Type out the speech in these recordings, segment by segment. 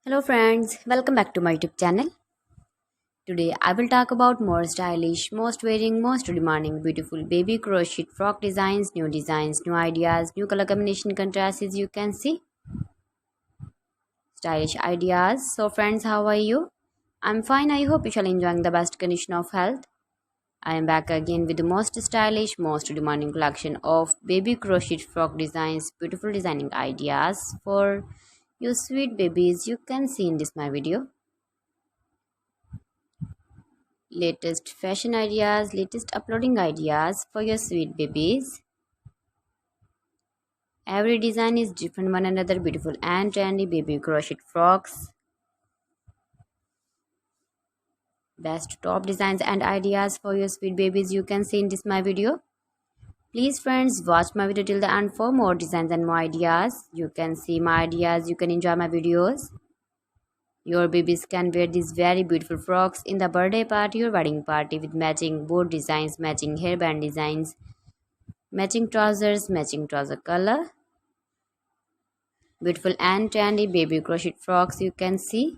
Hello friends, welcome back to my YouTube channel. Today I will talk about more stylish, most wearing, most demanding, beautiful baby crochet frock designs, new ideas, new color combination contrasts as you can see. Stylish ideas. So friends, how are you? I'm fine. I hope you shall enjoying the best condition of health. I am back again with the most stylish, most demanding collection of baby crochet frock designs, beautiful designing ideas for you sweet babies you can see in this my video. Latest fashion ideas, latest uploading ideas for your sweet babies. Every design is different one another, beautiful and trendy baby crochet frocks. Best top designs and ideas for your sweet babies you can see in this my video. Please friends, watch my video till the end for more designs and more ideas. You can see my ideas, you can enjoy my videos. Your babies can wear these very beautiful frocks in the birthday party or wedding party with matching board designs, matching hairband designs, matching trouser color. Beautiful and trendy baby crochet frocks you can see.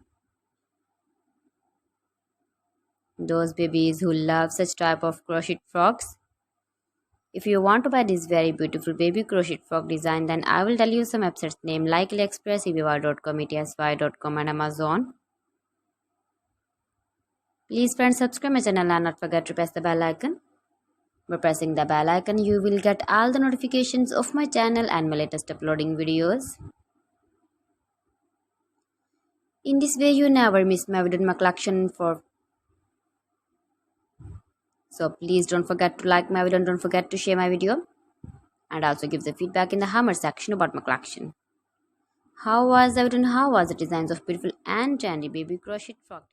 Those babies who love such type of crochet frocks. If you want to buy this very beautiful baby crochet frock design, then I will tell you some websites name like AliExpress, eBay.com, ETSY.com and Amazon. Please friends, subscribe my channel and not forget to press the bell icon. By pressing the bell icon, you will get all the notifications of my channel and my latest uploading videos. In this way, you never miss my video in my collection for. So please don't forget to like my video and don't forget to share my video. And also give the feedback in the hammer section about my collection. How was the video and how was the designs of beautiful and trendy baby crochet frock?